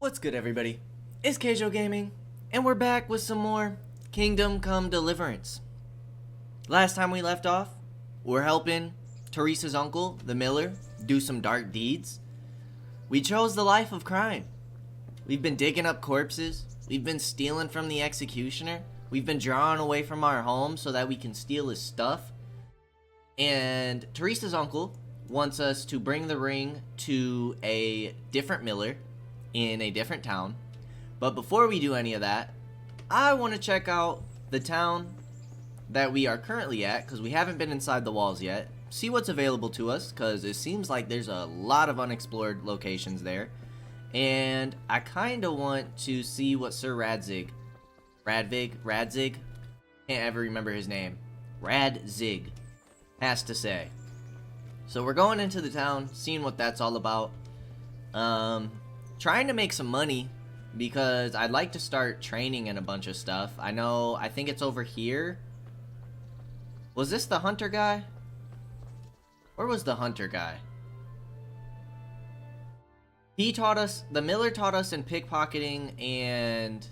What's good, everybody? It's Kaige-O Gaming, and we're back with some more Kingdom Come Deliverance. Last time we left off, we're helping Teresa's uncle, the miller, do some dark deeds. We chose the life of crime. We've been digging up corpses, we've been stealing from the executioner, we've been drawing away from our home so that we can steal his stuff. And Teresa's uncle wants us to bring the ring to a different miller in a different town. But before we do any of that, I want to check out the town that we are currently at, because we haven't been inside the walls yet. See what's available to us, because it seems like there's a lot of unexplored locations there. And I kind of want to see what Sir Radzig, can't ever remember his name, Radzig, has to say. So we're going into the town, seeing what that's all about. Trying to make some money, because I'd like to start training in a bunch of stuff. I think it's over here. Was this the hunter guy? Where was the hunter guy? He taught us, the miller taught us in pickpocketing and...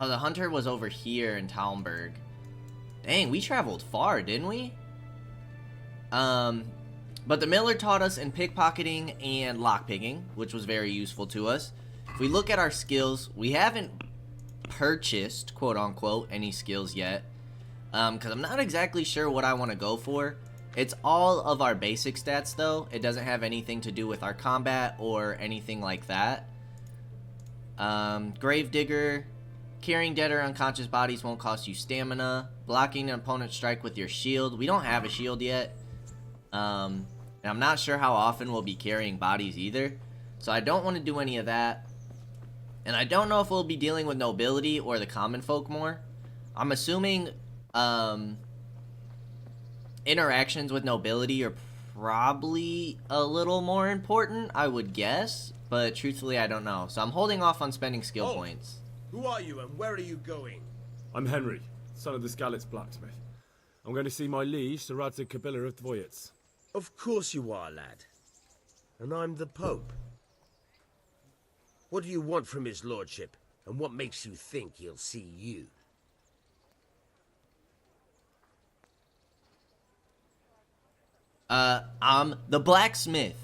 Oh, the hunter was over here in Talmberg. Dang, we traveled far, didn't we? But the miller taught us in pickpocketing and lockpicking, which was very useful to us. If we look at our skills, we haven't purchased, quote-unquote, any skills yet. Because I'm not exactly sure what I want to go for. It's all of our basic stats, though. It doesn't have anything to do with our combat or anything like that. Gravedigger. Carrying dead or unconscious bodies won't cost you stamina. Blocking an opponent's strike with your shield. We don't have a shield yet. And I'm not sure how often we'll be carrying bodies either. So I don't want to do any of that. And I don't know if we'll be dealing with nobility or the common folk more. I'm assuming interactions with nobility are probably a little more important, I would guess. But truthfully, I don't know. So I'm holding off on spending skill points. Who are you and where are you going? I'm Henry, son of the Skalitz blacksmith. I'm going to see my liege, Sir Radzig Kabila of Dvoyets. Of course you are, lad. And I'm the Pope. What do you want from his lordship, and what makes you think he'll see you? I'm the blacksmith.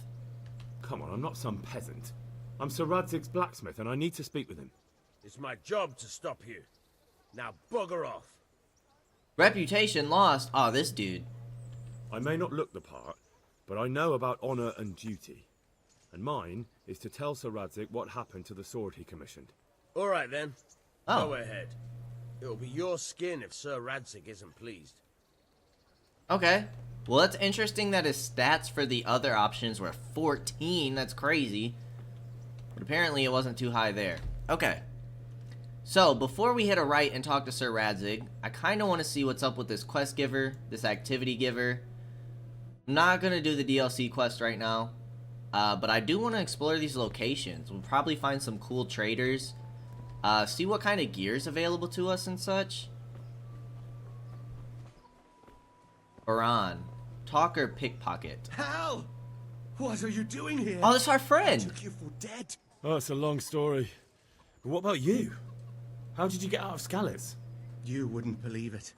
Come on, I'm not some peasant. I'm Sir Radzig's blacksmith, and I need to speak with him. It's my job to stop you. Now bugger off. Reputation lost. Oh, this dude. I may not look the part, but I know about honor and duty. And mine is to tell Sir Radzig what happened to the sword he commissioned. All right then. Oh. Go ahead. It'll be your skin if Sir Radzig isn't pleased. Okay. Well, it's interesting that his stats for the other options were 14. That's crazy. But apparently it wasn't too high there. Okay. So, before we hit a right and talk to Sir Radzig, I kind of want to see what's up with this quest giver, this activity giver. I'm not going to do the DLC quest right now, but I do want to explore these locations. We'll probably find some cool traders, see what kind of gear is available to us and such. Baran, talk or pickpocket? Hal! What are you doing here? Oh, that's our I friend! took you for dead. Oh, it's a long story. But what about you? How did you get out of Skalitz? You wouldn't believe it.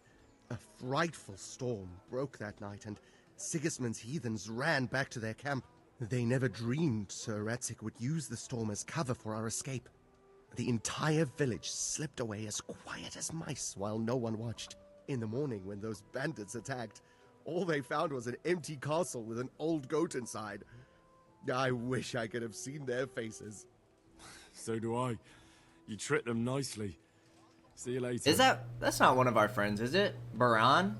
A frightful storm broke that night, and Sigismund's heathens ran back to their camp. They never dreamed Sir Radzig would use the storm as cover for our escape. The entire village slipped away as quiet as mice while no one watched. In the morning, when those bandits attacked, all they found was an empty castle with an old goat inside. I wish I could have seen their faces. So do I. You tricked them nicely. See you later. Is that's not one of our friends, is it? Baran?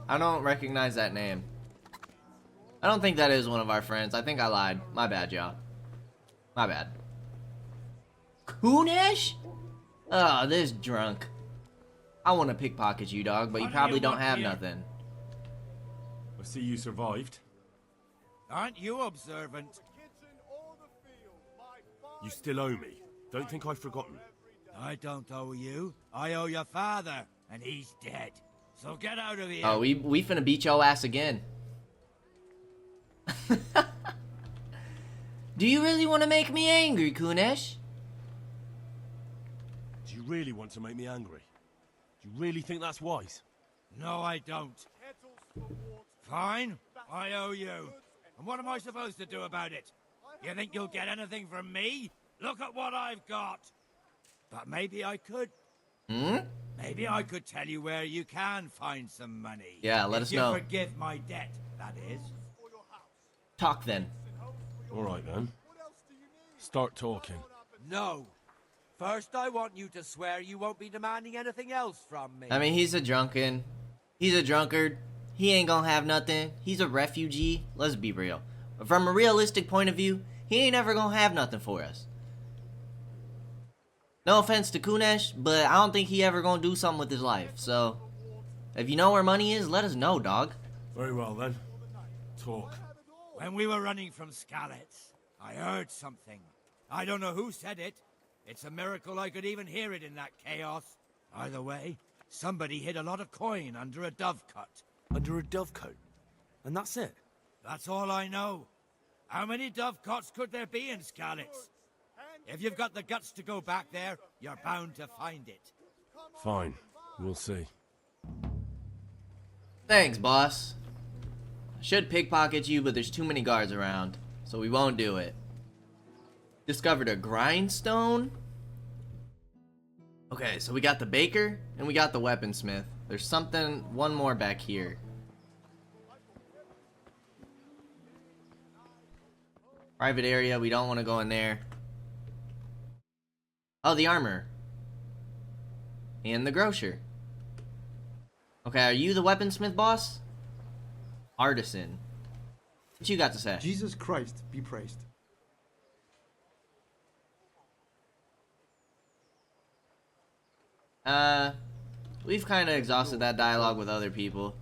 I don't recognize that name. I don't think that is one of our friends. I think I lied. My bad, y'all. My bad. Kunesh? Oh, this drunk. I want to pickpocket you, dog, but you probably don't have nothing. I see you survived. Aren't you observant? You still owe me. Don't think I've forgotten. I don't owe you. I owe your father, and he's dead. So get out of here. Oh, we finna beat your ass again. Do you really want to make me angry, Kunesh? Do you really want to make me angry? Do you really think that's wise? No, I don't. Fine, I owe you. And what am I supposed to do about it? You think you'll get anything from me? Look at what I've got. But maybe I could. Maybe I could tell you where you can find some money. Yeah, let us know. If you forgive my debt, that is. Talk then. All right then. Start talking. No. First, I want you to swear you won't be demanding anything else from me. I mean, he's a drunkard. He ain't gonna have nothing. He's a refugee. Let's be real. But from a realistic point of view, he ain't ever gonna have nothing for us. No offense to Kunesh, but I don't think he ever gonna do something with his life. So, if you know where money is, let us know, dog. Very well then. Talk. When we were running from Skalitz, I heard something. I don't know who said it. It's a miracle I could even hear it in that chaos. Either way, somebody hid a lot of coin under a dovecote. Under a dovecote? And that's it? That's all I know. How many dovecotes could there be in Skalitz? If you've got the guts to go back there, you're bound to find it. Fine. We'll see. Thanks, boss. I should pickpocket you, but there's too many guards around, so we won't do it. Discovered a grindstone. Okay, so we got the baker and we got the weaponsmith. There's one more back here. Private area, we don't want to go in there. Oh, the armor. And the grocer. Okay, are you the weaponsmith, boss? Artisan. What you got to say? Jesus Christ be praised. We've kind of exhausted that dialogue with other people.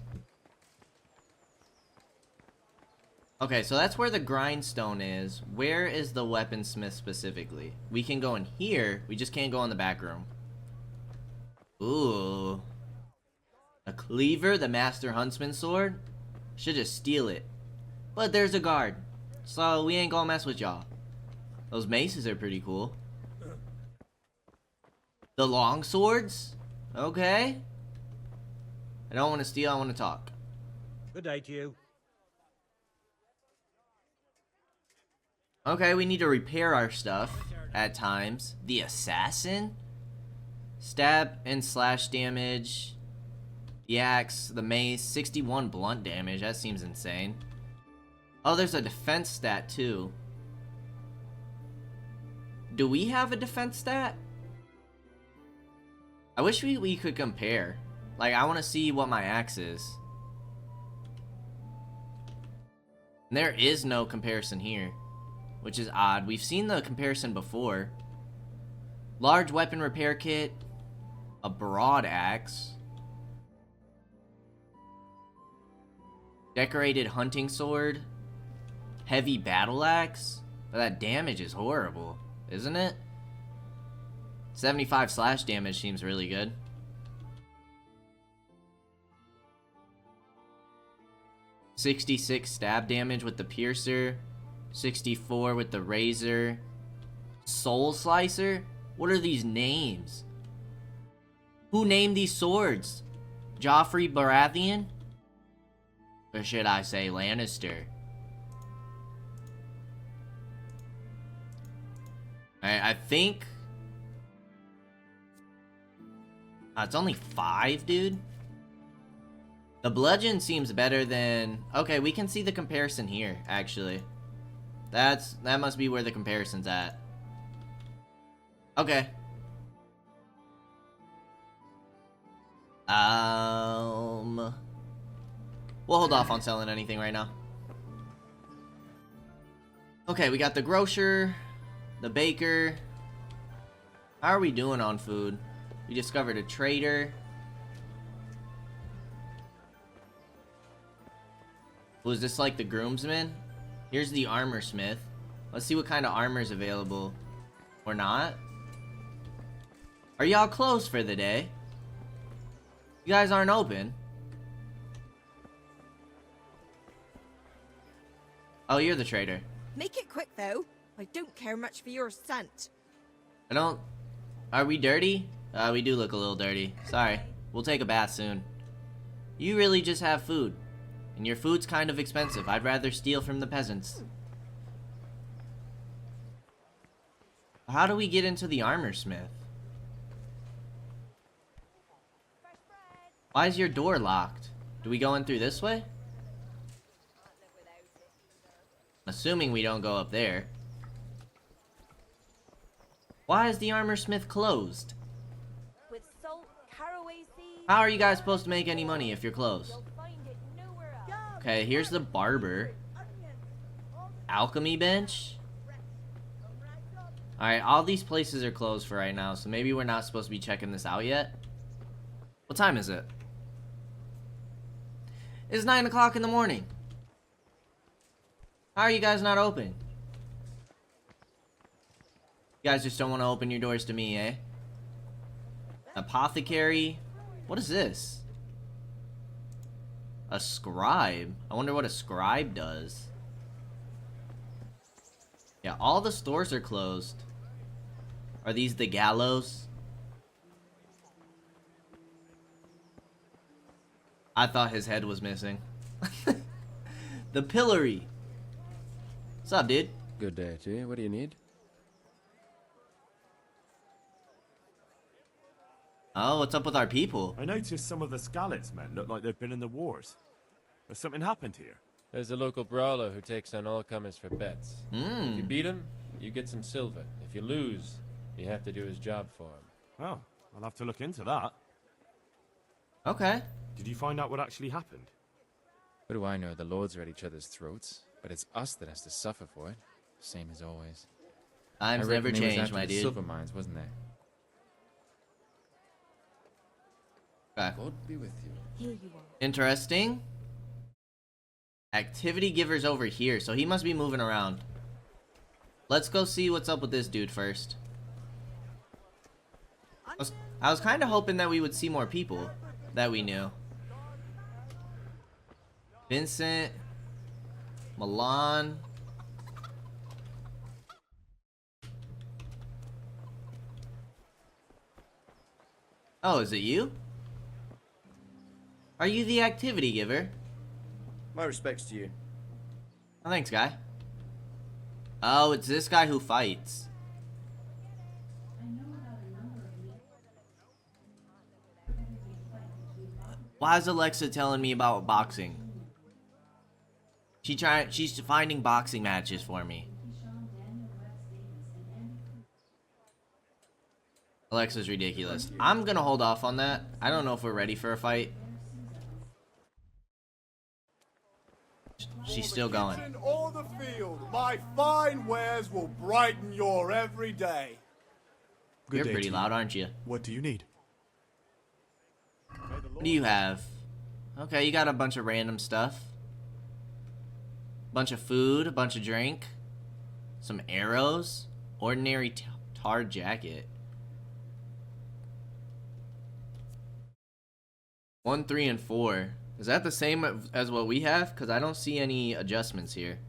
Okay, so that's where the grindstone is. Where is the weaponsmith specifically? We can go in here, we just can't go in the back room. Ooh. A cleaver, the master huntsman sword? Should just steal it. But there's a guard, so we ain't gonna mess with y'all. Those maces are pretty cool. The long swords? Okay. I don't want to steal, I want to talk. Good day to you. Okay, we need to repair our stuff at times. The assassin? Stab and slash damage. The axe, the mace, 61 blunt damage. That seems insane. Oh, there's a defense stat too. Do we have a defense stat? I wish we could compare. Like, I want to see what my axe is. And there is no comparison here, which is odd. We've seen the comparison before. Large weapon repair kit, a broad axe, decorated hunting sword, heavy battle axe. But that damage is horrible, isn't it? 75 slash damage seems really good. $66 stab damage with the piercer. 64 with the razor. Soul slicer? What are these names? Who named these swords? Joffrey Baratheon? Or should I say Lannister? I think... it's only 5, dude. The bludgeon seems better than... Okay, we can see the comparison here, actually. That must be where the comparison's at. Okay. We'll hold off on selling anything right now. Okay, we got the grocer, the baker. How are we doing on food? We discovered a trader. Was this like the groomsman? Here's the armor smith. Let's see what kind of armor is available. Or not. Are y'all closed for the day? You guys aren't open. Oh, you're the trader. Make it quick, though. I don't care much for your scent. I don't... Are we dirty? We do look a little dirty. Sorry. We'll take a bath soon. You really just have food. And your food's kind of expensive. I'd rather steal from the peasants. How do we get into the armor smith? Why is your door locked? Do we go in through this way? Assuming we don't go up there. Why is the armor smith closed? With salt, caraway seeds. How are you guys supposed to make any money if you're closed? You'll find it nowhere else. Okay, here's the barber. Alchemy bench. Alright, all these places are closed for right now, so maybe we're not supposed to be checking this out yet. What time is it? It's 9 o'clock in the morning. How are you guys not open? You guys just don't want to open your doors to me, eh? Apothecary. What is this? A scribe. I wonder what a scribe does. Yeah, all the stores are closed. Are these the gallows? I thought his head was missing. The pillory. What's up, dude? Good day to you. What do you need? Oh, what's up with our people? I noticed some of the Skalitz men look like they've been in the wars. Has something happened here? There's a local brawler who takes on all comers for bets. If you Hmm. beat him, you get some silver. If you lose, you have to do his job for him. Oh, I'll have to look into that. Okay. Did you find out what actually happened? What do I know? The lords are at each other's throats, but it's us that has to suffer for it. Same as always. Times I never reckon they was change, after my the dude. silver mines, wasn't they? Okay. God be with you. Here you are. Interesting. Activity giver's over here, so he must be moving around. Let's go see what's up with this dude first. I was kind of hoping that we would see more people that we knew. Vincent. Milan. Oh, is it you? Are you the activity giver? My respects to you. Oh, thanks, guy. Oh, it's this guy who fights. Why is Alexa telling me about boxing? She's finding boxing matches for me. Alexa's ridiculous. I'm gonna hold off on that. I don't know if we're ready for a fight. She's still going. Kitchen or the field, my fine wares will brighten your every day. You're pretty loud, aren't you? What do you need? What do you have? Okay, you got a bunch of random stuff. Bunch of food, a bunch of drink. Some arrows. Ordinary tar jacket. 1, 3, and 4. Is that the same as what we have? Because I don't see any adjustments here.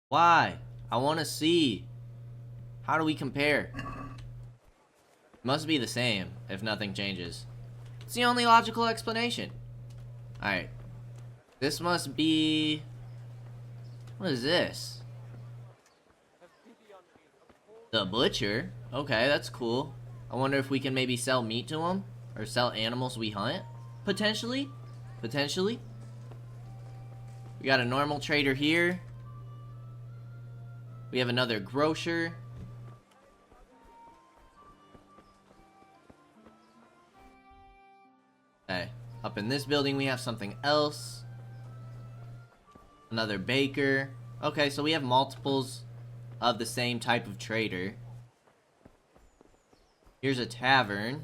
Why? I want to see. How do we compare? Must be the same if nothing changes. It's the only logical explanation. Alright. This must be... What is this? The butcher? Okay, that's cool. I wonder if we can maybe sell meat to him? Or sell animals we hunt? Potentially? Potentially? We got a normal trader here. We have another grocer. Okay. Up in this building we have something else. Another baker. Okay, so we have multiples of the same type of trader. Here's a tavern.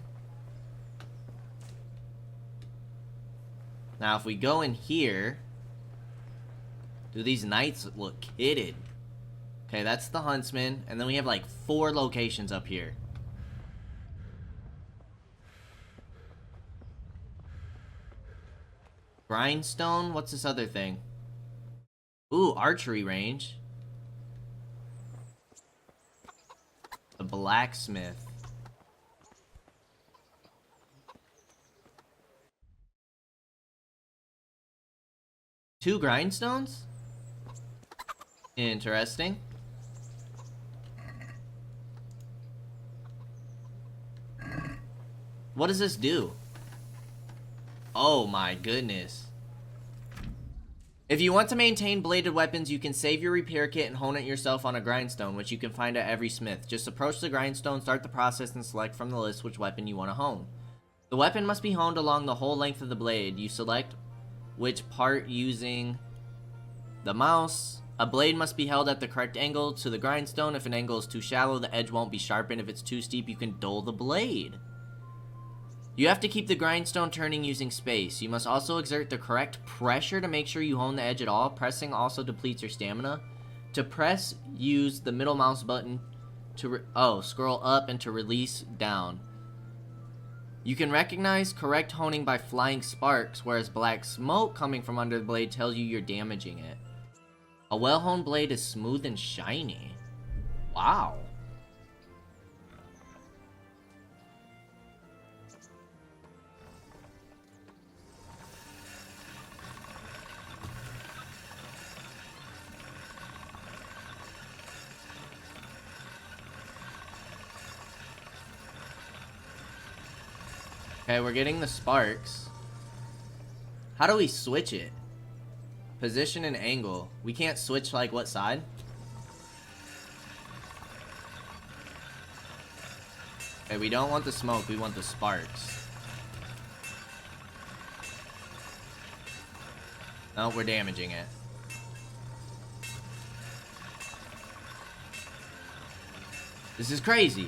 Now, if we go in here, do these knights look kitted? Okay, that's the huntsman, and then we have like 4 locations up here. Grindstone? What's this other thing? Ooh, archery range. The blacksmith. Two grindstones? Interesting. What does this do? Oh my goodness. If you want to maintain bladed weapons, you can save your repair kit and hone it yourself on a grindstone, which you can find at every smith. Just approach the grindstone, start the process, and select from the list which weapon you want to hone. The weapon must be honed along the whole length of the blade. You select which part using the mouse. A blade must be held at the correct angle to the grindstone. If an angle is too shallow, the edge won't be sharpened. If it's too steep, you can dull the blade. You have to keep the grindstone turning using space. You must also exert the correct pressure to make sure you hone the edge at all. Pressing also depletes your stamina. To press, use the middle mouse button to scroll up and to release down. You can recognize correct honing by flying sparks, whereas black smoke coming from under the blade tells you you're damaging it. A well-honed blade is smooth and shiny. Wow. Okay, we're getting the sparks. How do we switch it? Position and angle. We can't switch like what side? Okay, we don't want the smoke, we want the sparks. No, we're damaging it. This is crazy.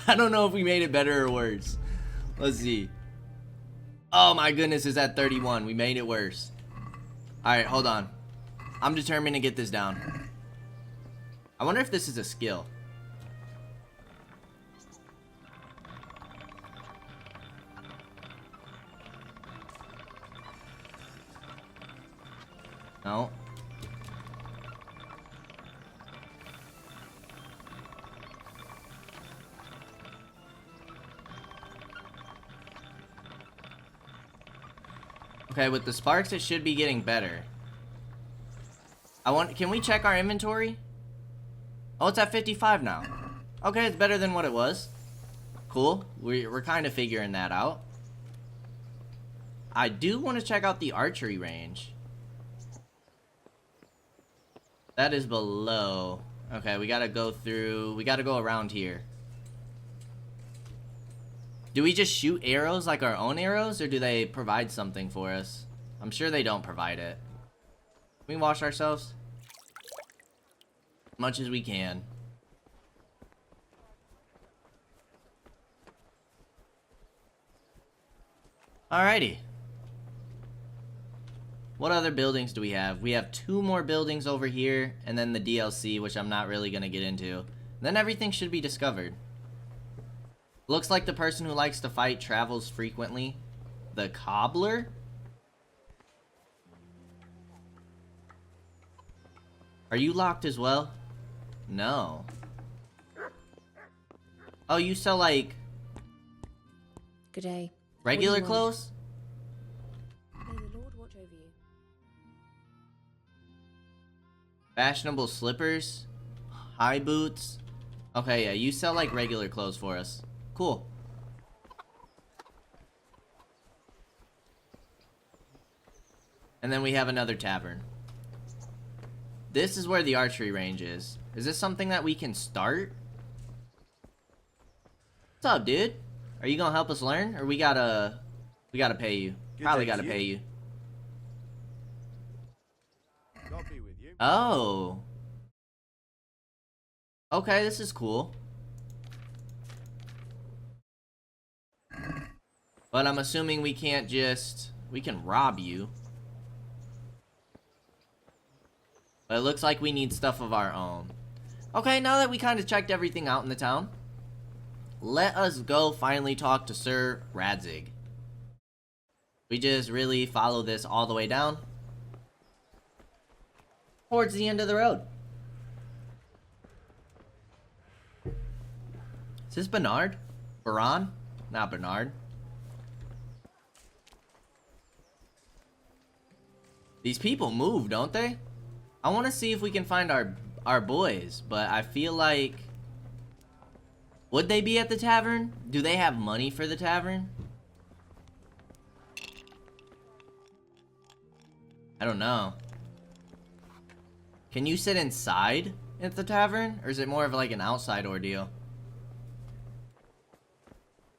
I don't know if we made it better or worse. Let's see. Oh my goodness, it's at 31. We made it worse. Alright, hold on. I'm determined to get this down. I wonder if this is a skill. No. Okay, with the sparks, it should be getting better. Can we check our inventory? Oh, it's at 55 now. Okay, it's better than what it was. Cool. We're kind of figuring that out. I do want to check out the archery range. That is below. Okay, we gotta go through. We gotta go around here. Do we just shoot arrows like our own arrows, or do they provide something for us? I'm sure they don't provide it. Can we wash ourselves? As much as we can. Alrighty. What other buildings do we have? We have 2 more buildings over here, and then the DLC, which I'm not really gonna get into. Then everything should be discovered. Looks like the person who likes to fight travels frequently. The cobbler? Are you locked as well? No. Oh, you sell like... Good day. Regular clothes? May the Lord watch over you. Fashionable slippers? High boots? Okay, yeah, you sell like regular clothes for us. Cool. And then we have another tavern. This is where the archery range is. Is this something that we can start? What's up, dude? Are you gonna help us learn? Or we gotta pay you? Probably gotta pay you. God be with you. Oh. Okay, this is cool. But I'm assuming we can't just... We can rob you. But it looks like we need stuff of our own. Okay, now that we kind of checked everything out in the town, let us go finally talk to Sir Radzig. We just really follow this all the way down towards the end of the road. Is this Bernard? Baron? Not Bernard. These people move, don't they? I want to see if we can find our boys, but I feel like... Would they be at the tavern? Do they have money for the tavern? I don't know. Can you sit inside at the tavern? Or is it more of like an outside ordeal?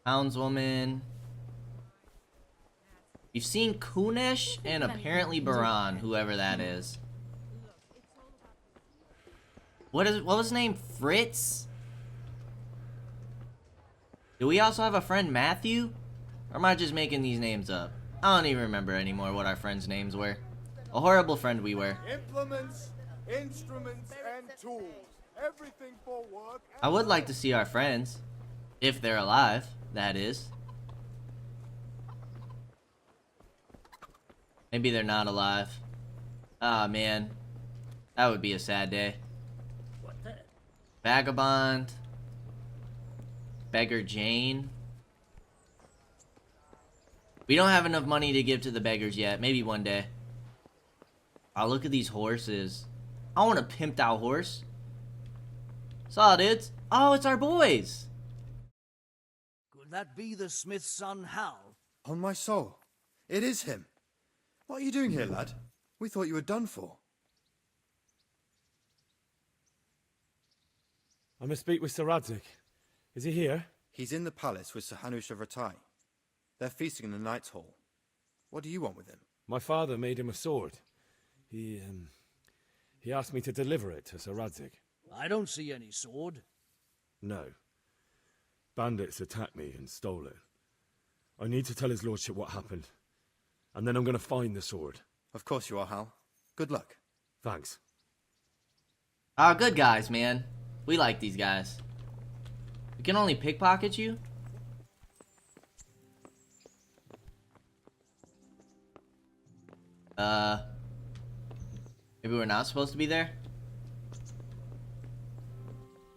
Houndswoman. You've seen Kunesh and apparently Baran, whoever that is. What was his name? Fritz? Do we also have a friend Matthew? Or am I just making these names up? I don't even remember anymore what our friends' names were. A horrible friend we were. Implements, instruments, and tools. Everything for work. I would like to see our friends. If they're alive, that is. Maybe they're not alive. Ah, man. That would be a sad day. What the? Vagabond. Beggar Jane. We don't have enough money to give to the beggars yet. Maybe one day. Oh, look at these horses. I want a pimped out horse. Saw, dudes. Oh, it's our boys. Could that be the smith's son, Hal? On my soul. It is him. What are you doing here, lad? We thought you were done for. I must speak with Sir Radzig. Is he here? He's in the palace with Sir Hanush of Rattay. They're feasting in the Knight's Hall. What do you want with him? My father made him a sword. He asked me to deliver it to Sir Radzig. I don't see any sword. No. Bandits attacked me and stole it. I need to tell his lordship what happened. And then I'm going to find the sword. Of course you are, Hal. Good luck. Thanks. Ah, good guys, man. We like these guys. We can only pickpocket you? Maybe we're not supposed to be there?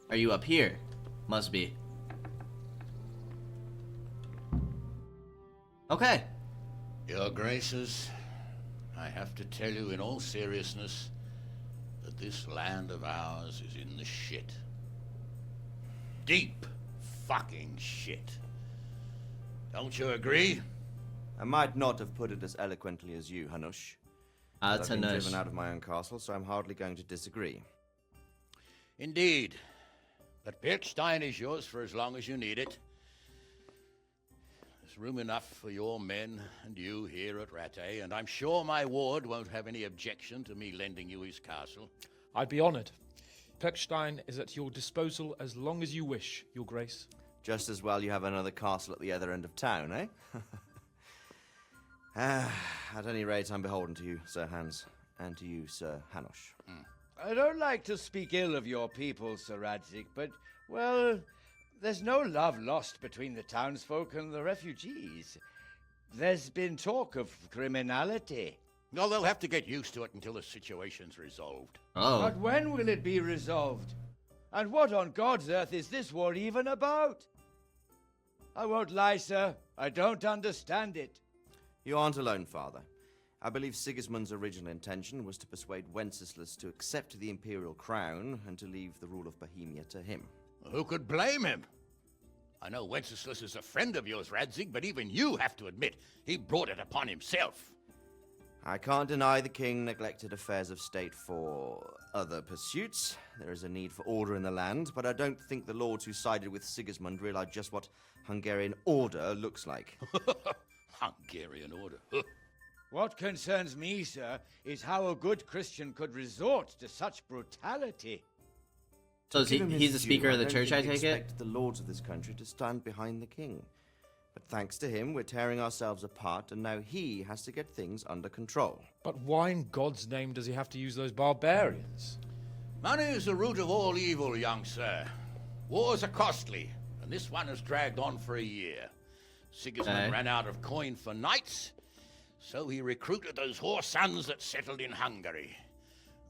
Are you up here? Must be. Okay. Your Graces, I have to tell you in all seriousness that this land of ours is in the shit. Deep fucking shit. Don't you agree? I might not have put it as eloquently as you, Hanush. I've been driven out of my own castle, so I'm hardly going to disagree. Indeed. But Pirkstein is yours for as long as you need it. There's room enough for your men and you here at Rattay, and I'm sure my ward won't have any objection to me lending you his castle. I'd be honored. Pirkstein is at your disposal as long as you wish, Your Grace. Just as well you have another castle at the other end of town, eh? At any rate, I'm beholden to you, Sir Hans, and to you, Sir Hanush. I don't like to speak ill of your people, Sir Radzig, but, well, there's no love lost between the townsfolk and the refugees. There's been talk of criminality. Well, they'll have to get used to it until the situation's resolved. Oh. But when will it be resolved? And what on God's earth is this war even about? I won't lie, sir. I don't understand it. You aren't alone, Father. I believe Sigismund's original intention was to persuade Wenceslas to accept the imperial crown and to leave the rule of Bohemia to him. Who could blame him? I know Wenceslas is a friend of yours, Radzig, but even you have to admit he brought it upon himself. I can't deny the king neglected affairs of state for other pursuits. There is a need for order in the land, but I don't think the lords who sided with Sigismund realized just what Hungarian order looks like. Hungarian order. What concerns me, sir, is how a good Christian could resort to such brutality. So is he's the speaker of the church, I take it? Expect the lords of this country to stand behind the king. But thanks to him, we're tearing ourselves apart, and now he has to get things under control. But why in God's name does he have to use those barbarians? Money is the root of all evil, young sir. Wars are costly, and this one has dragged on for a year. Sigismund ran out of coin for knights, So he recruited those whore sons that settled in Hungary.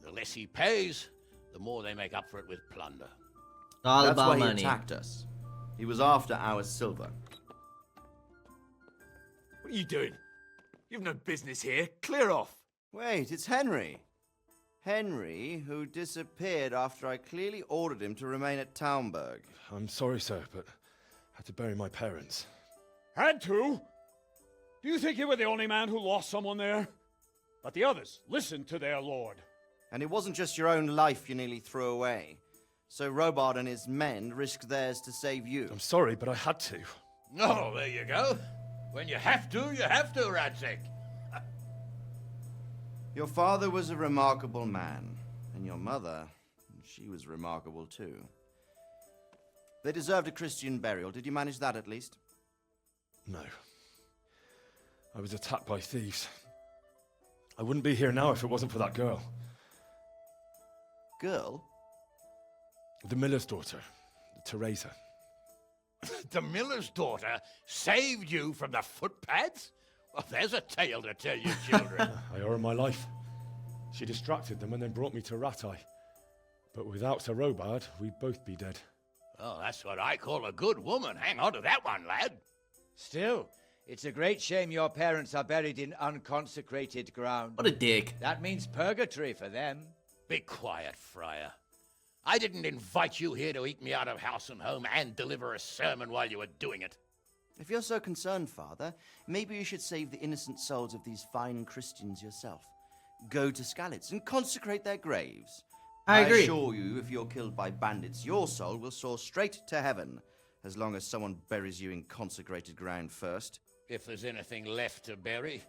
The less he pays, the more they make up for it with plunder. All That's about why money. he attacked us. He was after our silver. What are you doing? You've no business here. Clear off. Wait, it's Henry. Henry, who disappeared after I clearly ordered him to remain at Townburg. I'm sorry, sir, but I had to bury my parents. Had to? Do you think you were the only man who lost someone there? But the others listened to their lord. And it wasn't just your own life you nearly threw away. So Robard and his men risked theirs to save you. I'm sorry, but I had to. Oh, there you go. When you have to, Radzig. Your father was a remarkable man, and your mother, she was remarkable too. They deserved a Christian burial. Did you manage that at least? No. I was attacked by thieves. I wouldn't be here now if it wasn't for that girl. Girl? The miller's daughter, Teresa. The miller's daughter saved you from the footpads? Well, there's a tale to tell you, children. I owe her my life. She distracted them and then brought me to Rattay. But without Sir Robard, we'd both be dead. Oh, that's what I call a good woman. Hang on to that one, lad. Still, it's a great shame your parents are buried in unconsecrated ground. What a dick. That means purgatory for them. Be quiet, Friar. I didn't invite you here to eat me out of house and home and deliver a sermon while you were doing it. If you're so concerned, Father, maybe you should save the innocent souls of these fine Christians yourself. Go to Skalitz and consecrate their graves. I agree. assure you, if you're killed by bandits, your soul will soar straight to heaven, as long as someone buries you in consecrated ground first. If there's anything left to bury,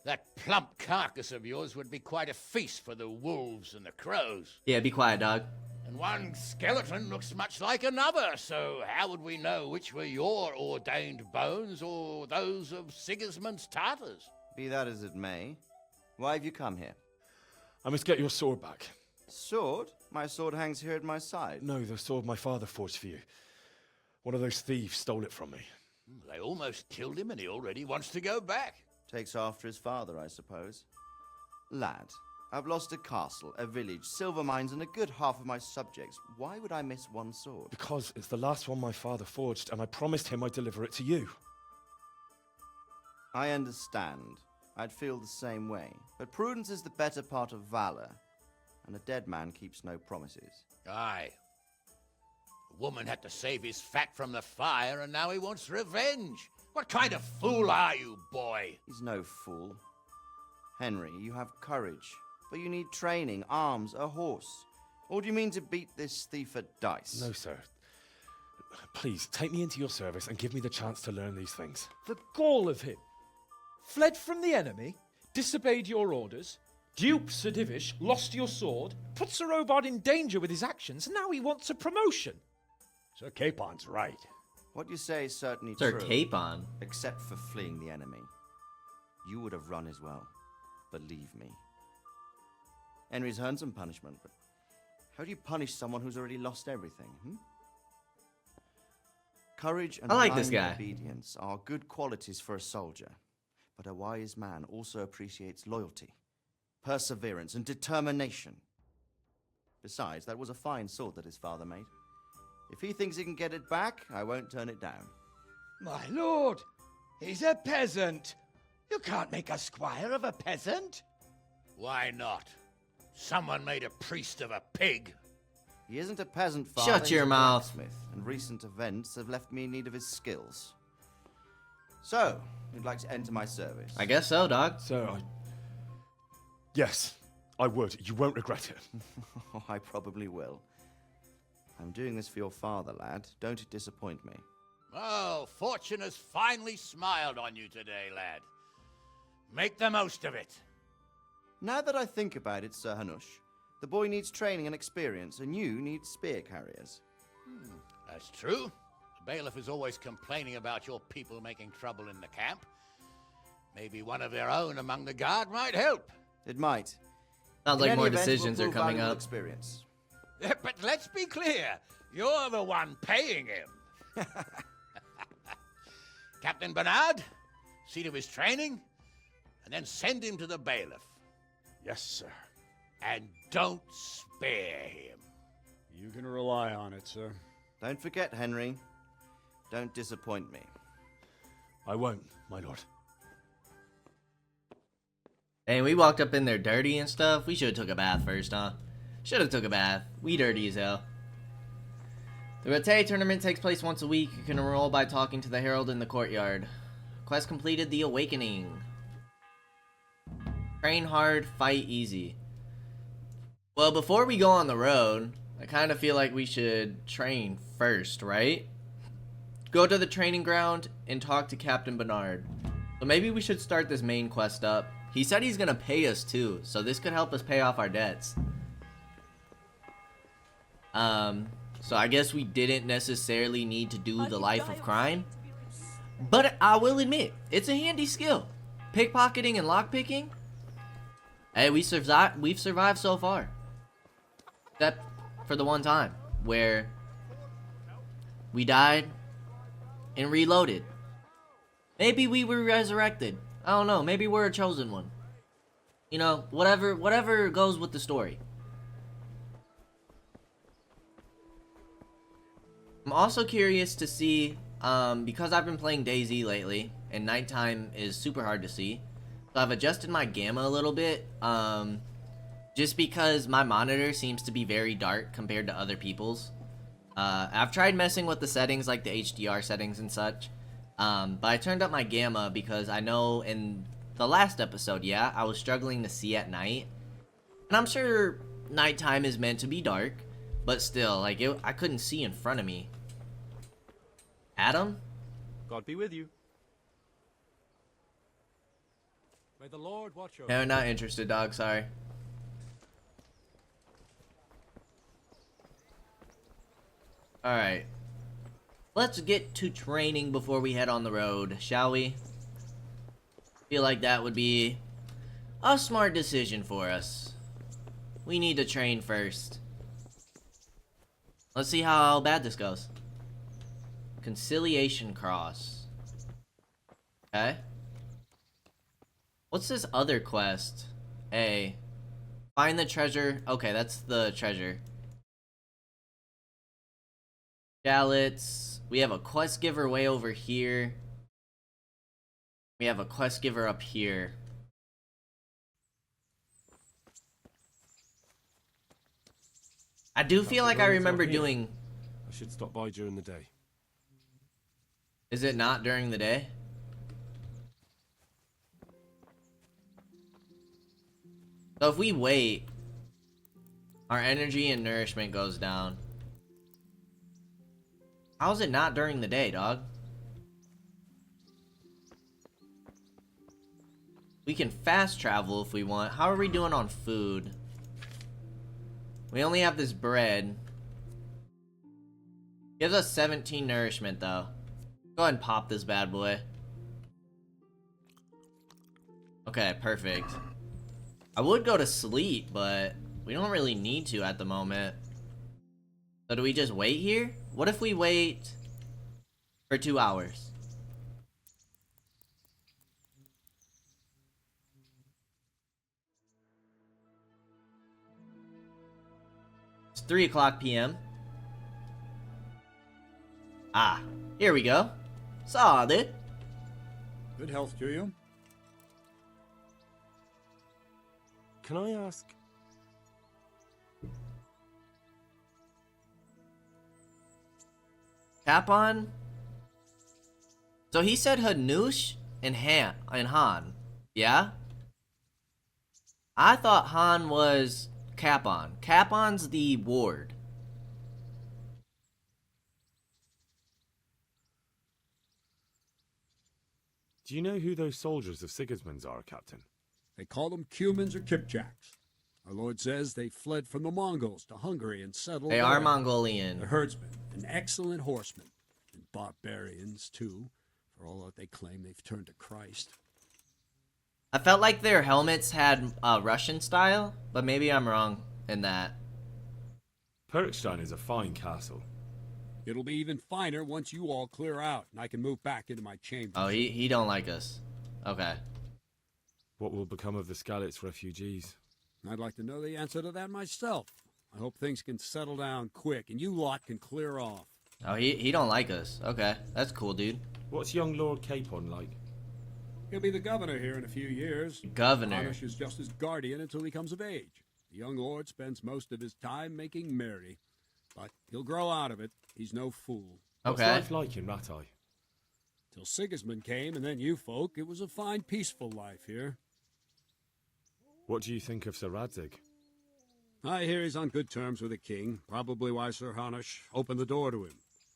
that plump carcass of yours would be quite a feast for the wolves and the crows. Yeah, be quiet, dog. And one skeleton looks much like another, so how would we know which were your ordained bones or those of Sigismund's Tartars? Be that as it may, why have you come here? I must get your sword back. Sword? My sword hangs here at my side. No, the sword my father forged for you. One of those thieves stole it from me. They almost killed him and he already wants to go back. Takes after his father, I suppose. Lad, I've lost a castle, a village, silver mines, and a good half of my subjects. Why would I miss one sword? Because it's the last one my father forged, and I promised him I'd deliver it to you. I understand. I'd feel the same way. But prudence is the better part of valor, and a dead man keeps no promises. Aye. The woman had to save his fat from the fire, and now he wants revenge. What kind of fool are you, boy? He's no fool. Henry, you have courage, but you need training, arms, a horse. Or do you mean to beat this thief at dice? No, sir. Please, take me into your service and give me the chance to learn these things. The gall of him. Fled from the enemy, disobeyed your orders, duped Sir Divish, lost your sword, put Sir Robard in danger with his actions, and now he wants a promotion. Sir Capon's right. What you say is certainly Sir true. Capon. Except for fleeing the enemy. You would have run as well. Believe me. Henry's earned some punishment, but how do you punish someone who's already lost everything, Courage and I like this blind guy. obedience are good qualities for a soldier, but a wise man also appreciates loyalty, perseverance, and determination. Besides, that was a fine sword that his father made. If he thinks he can get it back, I won't turn it down. My lord, he's a peasant. You can't make a squire of a peasant. Why not? Someone made a priest of a pig. He isn't a peasant, father. Shut your he's a mouth. blacksmith, and recent events have left me in need of his skills. So, you'd like to enter my service? I guess so, dog. Sir, Yes, I would. You won't regret it. Oh, I probably will. I'm doing this for your father, lad. Don't it disappoint me. Oh, fortune has finally smiled on you today, lad. Make the most of it. Now that I think about it, Sir Hanush, the boy needs training and experience, and you need spear carriers. That's true. The bailiff is always complaining about your people making trouble in the camp. Maybe one of their own among the guard might help. It might. Sounds In like any more event, decisions we'll are prove coming valuable up. Experience. But let's be clear. You're the one paying him. Captain Bernard, see to his training. and then send him to the bailiff. Yes, sir. And don't spare him. You can rely on it, sir. Don't forget, Henry. Don't disappoint me. I won't, my lord. Hey, we walked up in there dirty and stuff. We should have took a bath first, huh? Should have took a bath. We dirty as hell. The Rattay tournament takes place once a week. You can enroll by talking to the herald in the courtyard. Quest completed, the Awakening. Train hard, fight easy. Well, before we go on the road, I kind of feel like we should train first, right? Go to the training ground and talk to Captain Bernard. So maybe we should start this main quest up. He said he's gonna pay us too, so this could help us pay off our debts. So I guess we didn't necessarily need to do the life of crime. But I will admit, it's a handy skill. Pickpocketing and lockpicking. Hey, we've survived so far. Except for the one time where we died and reloaded. Maybe we were resurrected. I don't know. Maybe we're a chosen one. You know, whatever goes with the story. I'm also curious to see, because I've been playing DayZ lately, and nighttime is super hard to see. So I've adjusted my gamma a little bit, just because my monitor seems to be very dark compared to other people's. I've tried messing with the settings, like the HDR settings and such, but I turned up my gamma because I know in the last episode, yeah, I was struggling to see at night. And I'm sure nighttime is meant to be dark, but still, like, I couldn't see in front of me. Adam? God be with you. May the Lord watch over. No, not interested, dog, sorry. Alright. Let's get to training before we head on the road, shall we? Feel like that would be a smart decision for us. We need to train first. Let's see how bad this goes. Conciliation Cross. Okay. What's this other quest? A. Find the treasure. Okay, that's the treasure. Shallots. We have a quest giver way over here. We have a quest giver up here. I do feel like I remember doing... I should stop by during the day. Is it not during the day? So if we wait, our energy and nourishment goes down. How is it not during the day, dog? We can fast travel if we want. How are we doing on food? We only have this bread. Gives us 17 nourishment, though. Go ahead and pop this bad boy. Okay, perfect. I would go to sleep, but we don't really need to at the moment. So do we just wait here? What if we wait for 2 hours? It's 3 o'clock p.m. Ah, here we go. Saw it. Good health to you. Can I ask? Capon? So he said Hanush and Han. Yeah? I thought Han was Capon. Capon's the ward. Do you know who those soldiers of Sigismund's are, Captain? They call them Cumans or Kipchaks. Our lord says they fled from the Mongols to Hungary and settled They there. are Mongolian. The herdsmen, an excellent horseman, and barbarians too, for all that they claim they've turned to Christ. I felt like their helmets had Russian style, but maybe I'm wrong in that. Perkstein is a fine castle. It'll be even finer once you all clear out, and I can move back into my chamber. Oh, he don't like us. Okay. What will become of the Skalitz refugees? I'd like to know the answer to that myself. I hope things can settle down quick and you lot can clear off. Oh, he don't like us. Okay, that's cool, dude. What's young Lord Capon like? He'll be the governor here in a few years. Governor. Anish is just his guardian until he comes of age. The young lord spends most of his time making merry. But he'll grow out of it. He's no fool. What's life like in Rattay? Till Sigismund came and then you folk, it was a fine, peaceful life here. What do you think of Sir Radzig? I hear he's on good terms with the king, probably why Sir Hanush opened the door to him.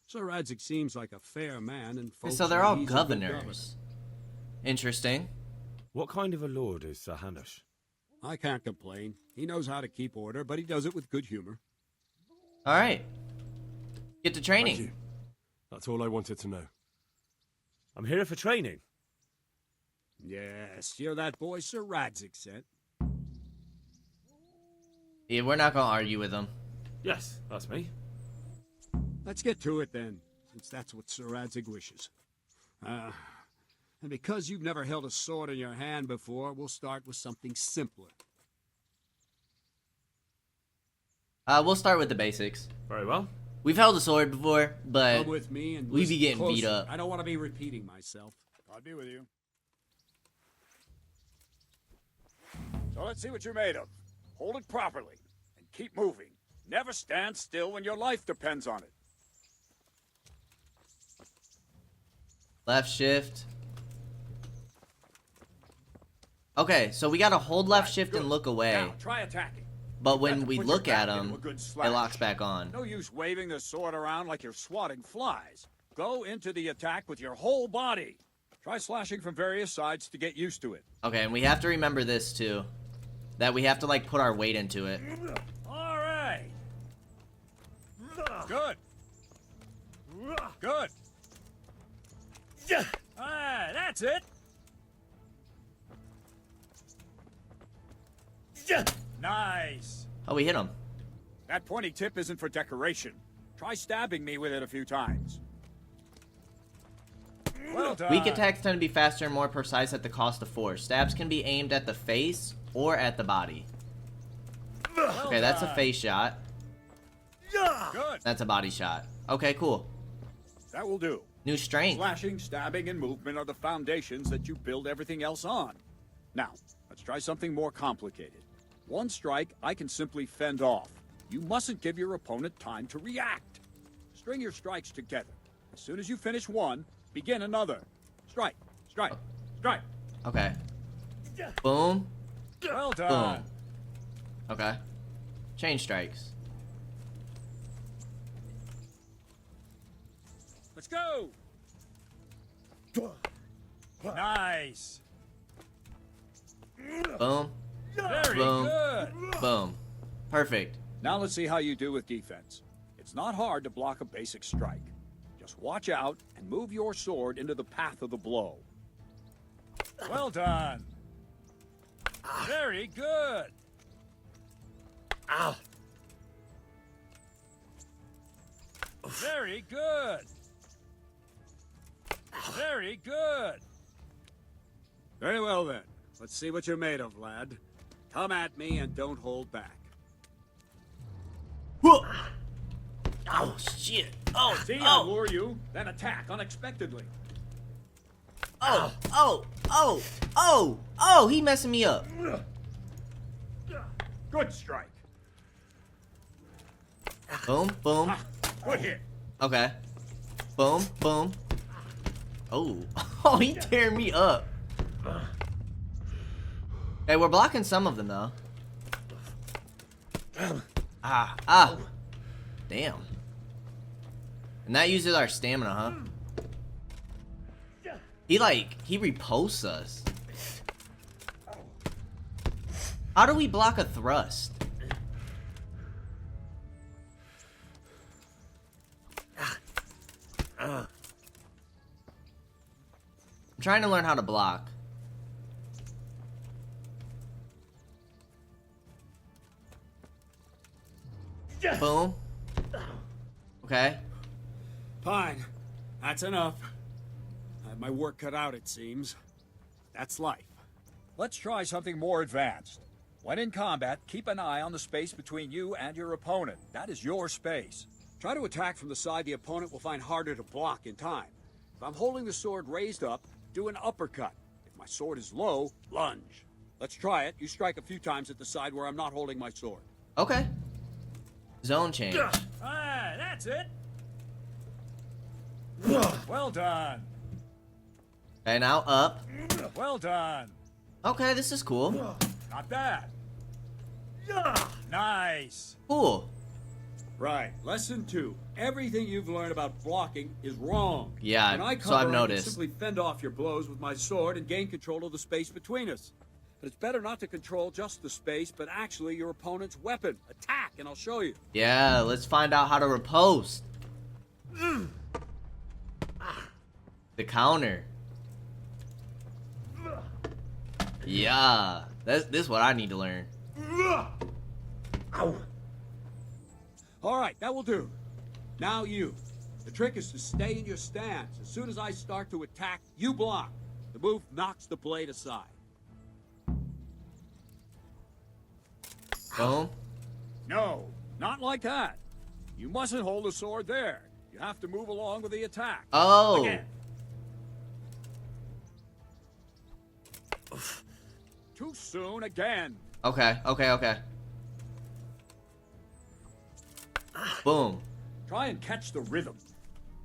Sir Radzig seems like a fair man, and folks So they're say all he's a good governors. Interesting. What kind of a lord is Sir Hanush? I can't complain. He knows how to keep order, but he does it with good humor. All right. Get to Thank training. you. That's all I wanted to know. I'm here for training. Yes, you're that boy Sir Radzig sent. Yeah, we're not gonna argue with him. Yes, that's me. Let's get to it then, since that's what Sir Radzig wishes. And because you've never held a sword in your hand before, we'll start with something simpler. We'll start with the basics. Very well. We've held a sword before, but Come with me and we be listen getting beat closer. up. I don't want to be repeating myself. I'll be with you. So let's see what you're made of. Hold it properly and keep moving. Never stand still when your life depends on it. Left shift. Okay, so we gotta hold left shift and look away. Now, try attacking. But Got when to we put your look at back into him, a good it slash. locks back on. No use waving the sword around like you're swatting flies. Go into the attack with your whole body. Try slashing from various sides to get used to it. Okay, and we have to remember this too. That we have to like put our weight into it. All right. Good. Good. Ah, that's it. Nice. Oh, we hit him. That pointy tip isn't for decoration. Try stabbing me with it a few times. Well done. Weak attacks tend to be faster and more precise at the cost of force. Stabs can be aimed at the face or at the body. Okay, that's a face shot. Good. That's a body shot. Okay, cool. That will do. New strength. Slashing, stabbing, and movement are the foundations that you build everything else on. Now, let's try something more complicated. One strike I can simply fend off. You mustn't give your opponent time to react. String your strikes together. As soon as you finish one, begin another. Strike, strike, strike. Okay. Boom. Well done. Boom. Okay. Chain strikes. Let's go. Nice. Boom. Very Boom. good. Boom. Perfect. Now let's see how you do with defense. It's not hard to block a basic strike. Just watch out and move your sword into the path of the blow. Well done. Very good. Ow. Very good. Very good. Very well then. Let's see what you're made of, lad. Come at me and don't hold back. Whoa. Oh shit. Oh. See, I Oh. lure you, then attack unexpectedly. Oh. Oh. Oh. Oh. Oh. He messing me up. Good strike. Boom. Boom. Good hit. Okay. Boom. Boom. Oh. Oh, he tearing me up. Hey, we're blocking some of them though. Ah. Ah. Damn. And that uses our stamina, huh? He repulses us. How do we block a thrust? I'm trying to learn how to block. Boom. Okay. Fine. That's enough. I have my work cut out, it seems. That's life. Let's try something more advanced. When in combat, keep an eye on the space between you and your opponent. That is your space. Try to attack from the side the opponent will find harder to block in time. If I'm holding the sword raised up, do an uppercut. If my sword is low, lunge. Let's try it. You strike a few times at the side where I'm not holding my sword. Okay. Zone change. Ah, that's it. Well done. And now up. Well done. Okay, this is cool. Not bad. Nice. Cool. Right. Lesson 2. Everything you've learned about blocking is wrong. Yeah, when I so cover, I've I noticed. can simply fend off your blows with my sword and gain control of the space between us. But it's better not to control just the space, but actually your opponent's weapon. Attack, and I'll show you. Yeah, let's find out how to riposte. The counter. Yeah, this is what I need to learn. All right, that will do. Now you. The trick is to stay in your stance. As soon as I start to attack, you block. The move knocks the blade aside. Boom. No, not like that. You mustn't hold the sword there. You have to move along with the attack. Oh. Again. Too soon again. Okay. Boom. Try and catch the rhythm.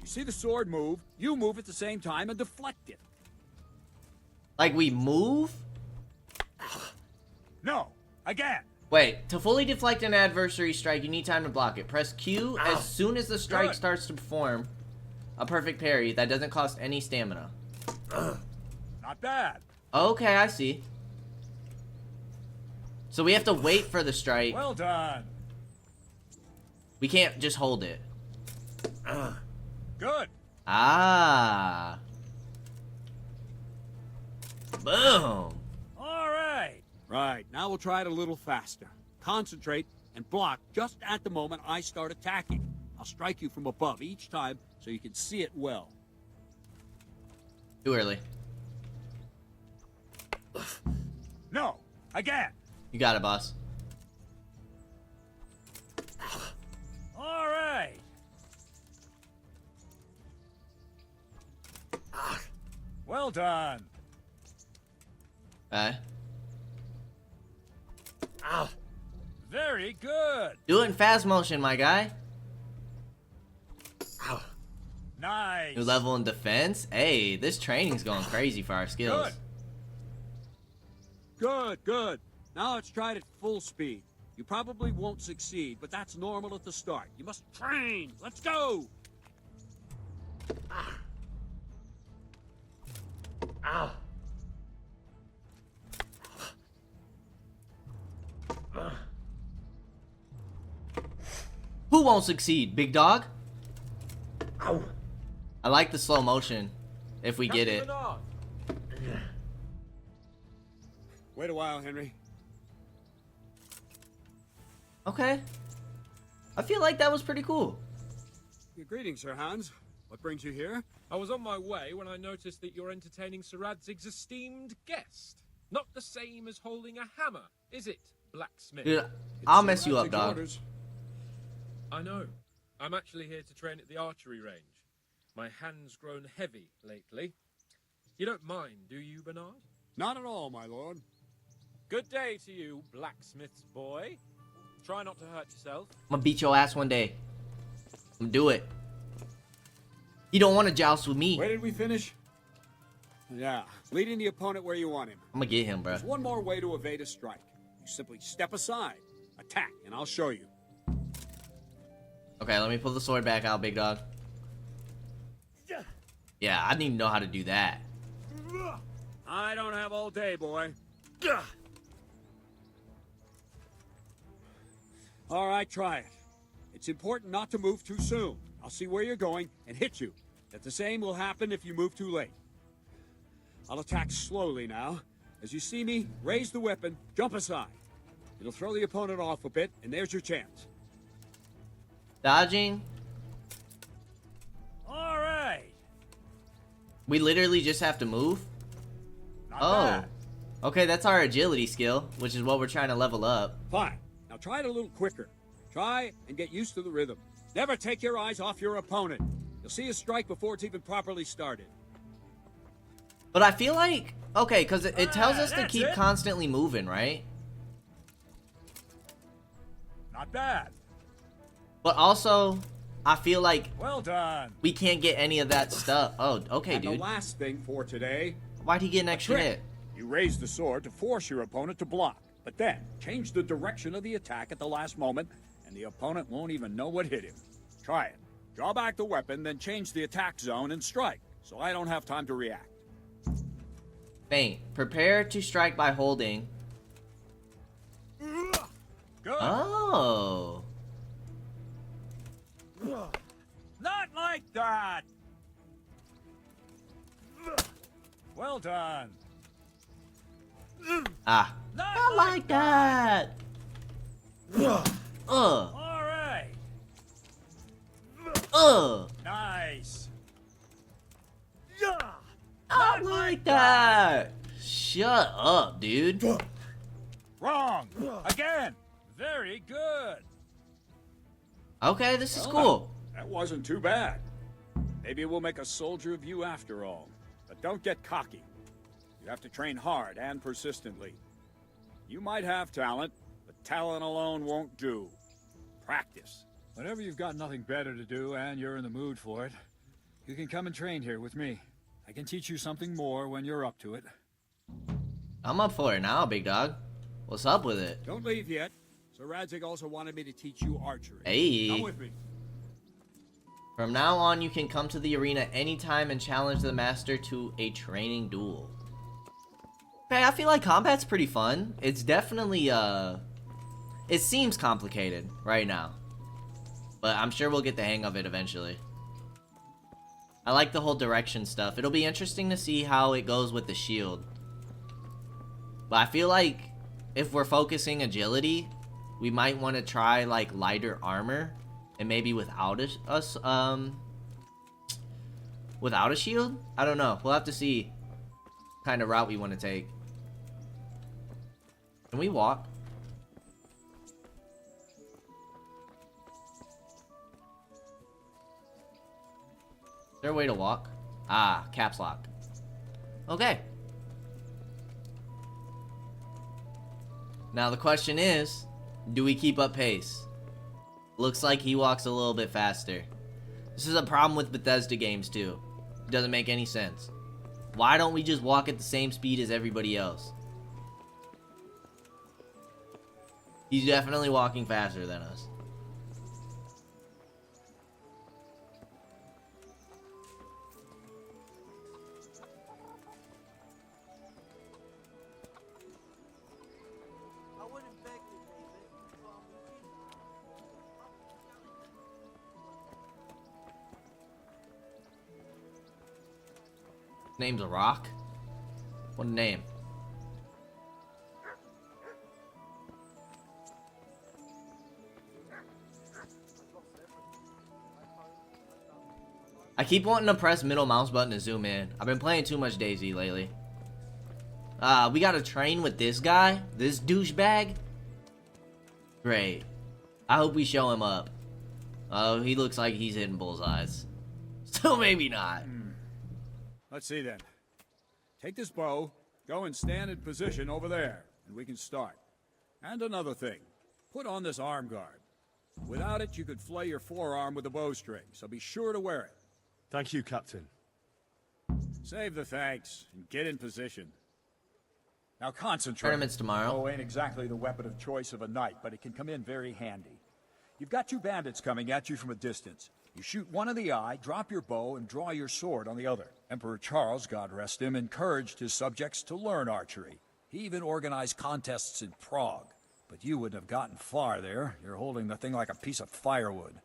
You see the sword move, you move at the same time and deflect it. Like we move? No, again. Wait, to fully deflect an adversary strike, you need time to block it. Press Q as soon as the strike starts to perform a perfect parry that doesn't cost any stamina. Not bad. Okay, I see. So we have to wait for the strike. Well done. We can't just hold it. Good. Ah. Boom. All right. Right, now we'll try it a little faster. Concentrate and block just at the moment I start attacking. I'll strike you from above each time so you can see it well. Too early. No, again. You got it, boss. All right. Well done. Okay. Very good. Do it in fast motion, my guy. Nice. New level in defense. Hey, this training's going crazy for our skills. Good. Now let's try it at full speed. You probably won't succeed, but that's normal at the start. You must train. Let's go. Who won't succeed, big dog? I like the slow motion, if we get it. Wait a while, Henry. Okay. I feel like that was pretty cool. Greetings, Sir Hans. What brings you here? I was on my way when I noticed that you're entertaining Sir Radzig's esteemed guest. Not the same as holding a hammer, is it, blacksmith? Dude, I'll mess you up, dog. I know. I'm actually here to train at the archery range. My hand's grown heavy lately. You don't mind, do you, Bernard? Not at all, my lord. Good day to you, blacksmith's boy. Try not to hurt yourself. I'm gonna beat your ass one day. I'm gonna do it. You don't want to joust with me. Where did we finish? Yeah, leading the opponent where you want him. I'm gonna get him, bro. There's one more way to evade a strike. You simply step aside, attack, and I'll show you. Okay, let me pull the sword back out, big dog. Yeah, I need to know how to do that. I don't have all day, boy. All right, try it. It's important not to move too soon. I'll see where you're going and hit you. That the same will happen if you move too late. I'll attack slowly now. As you see me, raise the weapon, jump aside. It'll throw the opponent off a bit, and there's your chance. Dodging. All right. We literally just have to move? Not bad. Okay, that's our agility skill, which is what we're trying to level up. Fine. Now try it a little quicker. Try and get used to the rhythm. Never take your eyes off your opponent. You'll see a strike before it's even properly started. But I feel like, okay, because it tells us to keep constantly moving, right? Not bad. But also, I feel like Well done. we can't get any of that stuff. Oh, okay, And dude. the last thing for today. Why'd he get an extra trick. hit? You raise the sword to force your opponent to block, but then change the direction of the attack at the last moment, and the opponent won't even know what hit him. Try it. Draw back the weapon, then change the attack zone and strike, so I don't have time to react. Feint. Prepare to strike by holding. Good. Oh. Not like that! Well done. Ah. Not like that. All right. Nice. Not like that. Shut up, dude. Wrong. Again. Very good. Okay, this is Well, cool. That wasn't too bad. Maybe we'll make a soldier of you after all. But don't get cocky. You have to train hard and persistently. You might have talent, but talent alone won't do. Practice. Whenever you've got nothing better to do and you're in the mood for it, you can come and train here with me. I can teach you something more when you're up to it. I'm up for it now, big dog. What's up with it? Don't leave yet. Sir Radzig also wanted me to teach you archery. Hey. Come with me. From now on, you can come to the arena anytime and challenge the master to a training duel. Okay, I feel like combat's pretty fun. It's definitely, it seems complicated right now. But I'm sure we'll get the hang of it eventually. I like the whole direction stuff. It'll be interesting to see how it goes with the shield. But I feel like if we're focusing agility, we might want to try like lighter armor and maybe without without a shield. I don't know. We'll have to see what kind of route we want to take. Can we walk? Is there a way to walk? Ah, caps lock. Okay. Now the question is, do we keep up pace? Looks like he walks a little bit faster. This is a problem with Bethesda games too. It doesn't make any sense. Why don't we just walk at the same speed as everybody else? He's definitely walking faster than us. Name's a rock? What a name. I keep wanting to press middle mouse button to zoom in. I've been playing too much DayZ lately. We gotta train with this guy? This douchebag? Great. I hope we show him up. Oh, he looks like he's hitting bullseyes. So maybe not. Let's see then. Take this bow, go and stand in position over there, and we can start. And another thing, put on this arm guard. Without it, you could flay your forearm with a bowstring, so be sure to wear it. Thank you, Captain. Save the thanks, and get in position. Now concentrate. Tournament's tomorrow. Bow ain't exactly the weapon of choice of a knight, but it can come in very handy. You've got two bandits coming at you from a distance. You shoot one in the eye, drop your bow, and draw your sword on the other. Emperor Charles, God rest him, encouraged his subjects to learn archery. He even organized contests in Prague. But you wouldn't have gotten far there. You're holding the thing like a piece of firewood.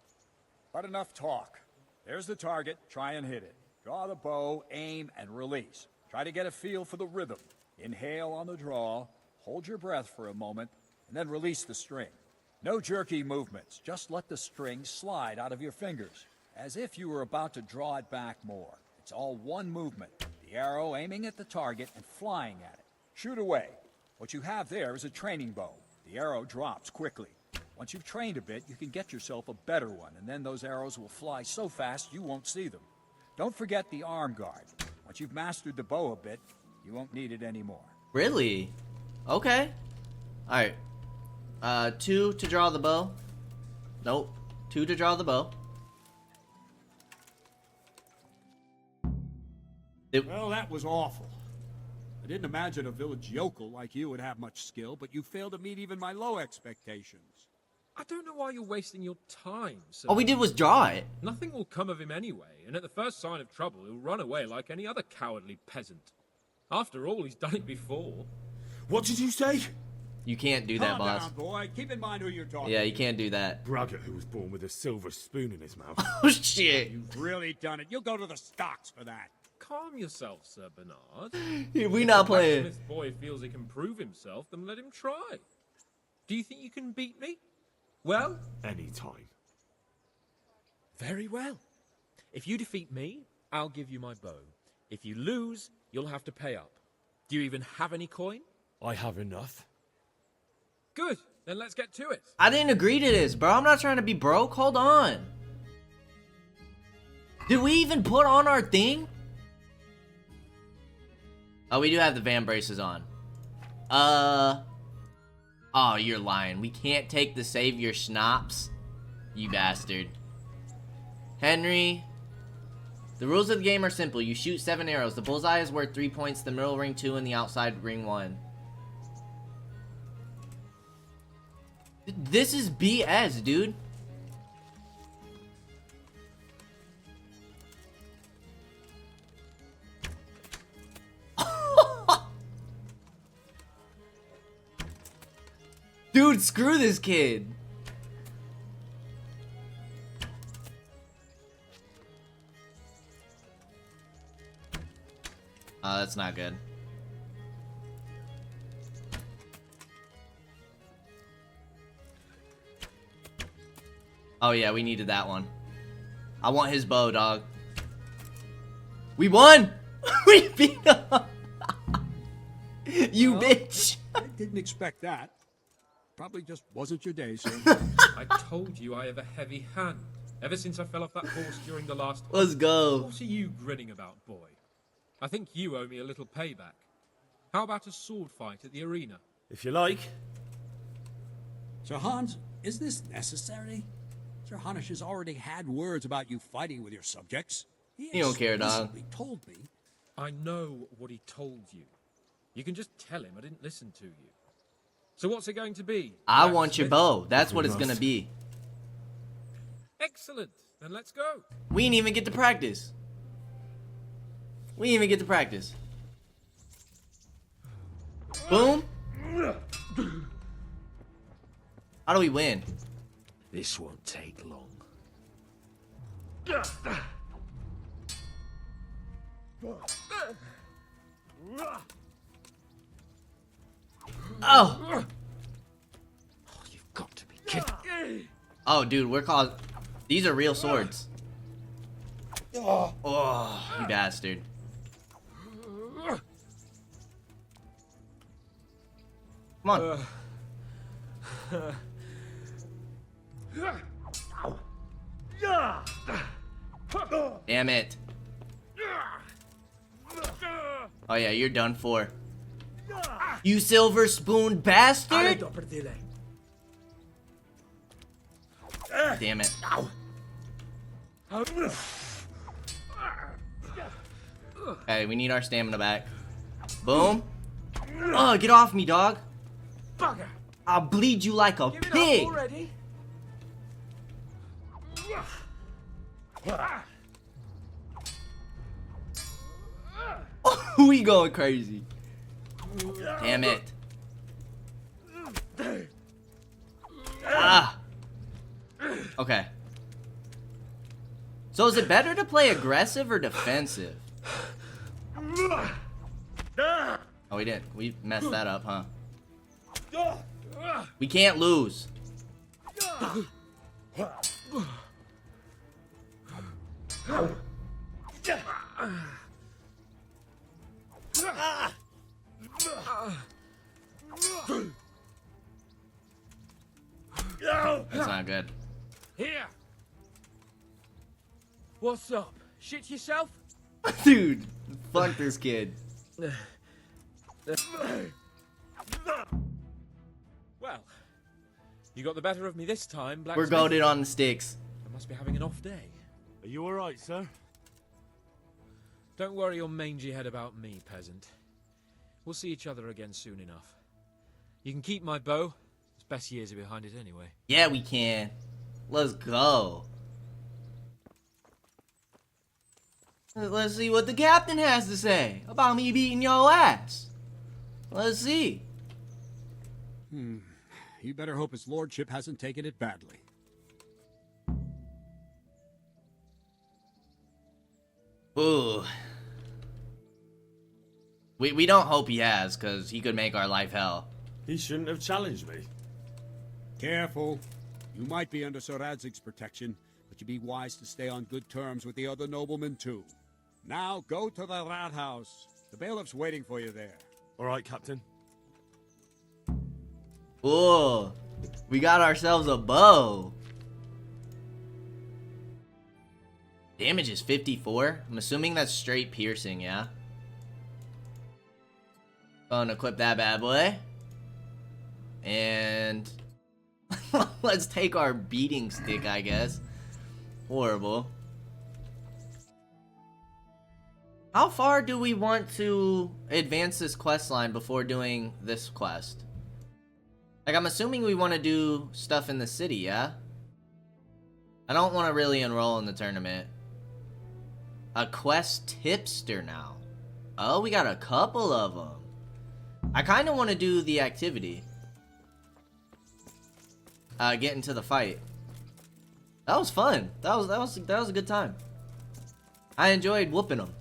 But enough talk. There's the target. Try and hit it. Draw the bow, aim, and release. Try to get a feel for the rhythm. Inhale on the draw, hold your breath for a moment, and then release the string. No jerky movements. Just let the string slide out of your fingers, as if you were about to draw it back more. It's all one movement. The arrow aiming at the target and flying at it. Shoot away. What you have there is a training bow. The arrow drops quickly. Once you've trained a bit, you can get yourself a better one, and then those arrows will fly so fast you won't see them. Don't forget the arm guard. Once you've mastered the bow a bit, you won't need it anymore. Really? Okay. Alright. 2 to draw the bow. Nope. 2 to draw the bow. Well, that was awful. I didn't imagine a village yokel like you would have much skill, but you failed to meet even my low expectations. I don't know why you're wasting your time, sir. All we did was draw it. Nothing will come of him anyway, and at the first sign of trouble, he'll run away like any other cowardly peasant. After all, he's done it before. What did you say? You can't do that, Calm boss. down, boy. Keep in mind who you're talking Yeah, you can't do that. Braggart who was born with a silver spoon in his mouth. Oh, shit. You've really done it. You'll go to the stocks for that. Calm yourself, Sir Bernard. We not playing. If the boy feels he can prove himself, then let him try. Do you think you can beat me? Well? Anytime. Very well. If you defeat me, I'll give you my bow. If you lose, you'll have to pay up. Do you even have any coin? I have enough. Good. Then let's get to it. I didn't agree to this, bro. I'm not trying to be broke. Hold on. Did we even put on our thing? Oh, we do have the van braces on. Oh, you're lying. We can't take the savior schnapps. You bastard. Henry. The rules of the game are simple. You shoot 7 arrows. The bullseye is worth 3 points, the middle ring 2, and the outside ring 1. This is BS, dude. Dude, screw this kid. Oh, that's not good. Oh yeah, we needed that one. I want his bow, dog. We won! We beat him! You bitch! I didn't expect that. Probably just wasn't your day, sir. I told you I have a heavy hand. Ever since I fell off that horse during the last... Let's go. What are you grinning about, boy? I think you owe me a little payback. How about a sword fight at the arena? If you like. Sir Hans, is this necessary? Sir Hanush has already had words about you fighting with your subjects. You don't care, dog. He told me. I know what he told you. You can just tell him I didn't listen to you. So what's it going to be? I want your bow. That's what it's gonna be. Excellent. Then let's go. We didn't even get to practice. We didn't even get to practice. Boom. How do we win? This won't take long. Oh. You've got to be kidding. Oh, dude, we're called. These are real swords. Oh, you bastard. Come on. Damn it. Oh yeah, you're done for. You silver spoon bastard! Damn it. Okay, we need our stamina back. Boom. Oh, get off me, dog. I'll bleed you like a pig. We going crazy. Damn it. Ah. Okay. So is it better to play aggressive or defensive? Oh, we didn't. We messed that up, huh? We can't lose. not good. Here! What's up? Shit yourself? Dude, fuck this kid. Well, you got the better of me this time, Black. We're goaded on the sticks. I must be having an off day. Are you alright, sir? Don't worry your mangy head about me, peasant. We'll see each other again soon enough. You can keep my bow. Its best years are behind it anyway. Yeah, we can. Let's go. Let's see what the captain has to say about me beating your ass. Let's see. You better hope his lordship hasn't taken it badly. Ooh. We don't hope he has, because he could make our life hell. He shouldn't have challenged me. Careful. You might be under Sir Radzig's protection, but you'd be wise to stay on good terms with the other noblemen too. Now go to the rat house. The bailiff's waiting for you there. Alright, Captain. Ooh. We got ourselves a bow. Damage is 54. I'm assuming that's straight piercing, yeah? Gonna equip that bad boy. And let's take our beating stick, I guess. Horrible. How far do we want to advance this quest line before doing this quest? Like, I'm assuming we want to do stuff in the city, yeah? I don't want to really enroll in the tournament. A quest tipster now. Oh, we got a couple of them. I kind of want to do the activity. Get into the fight. That was fun. That was a good time. I enjoyed whooping them.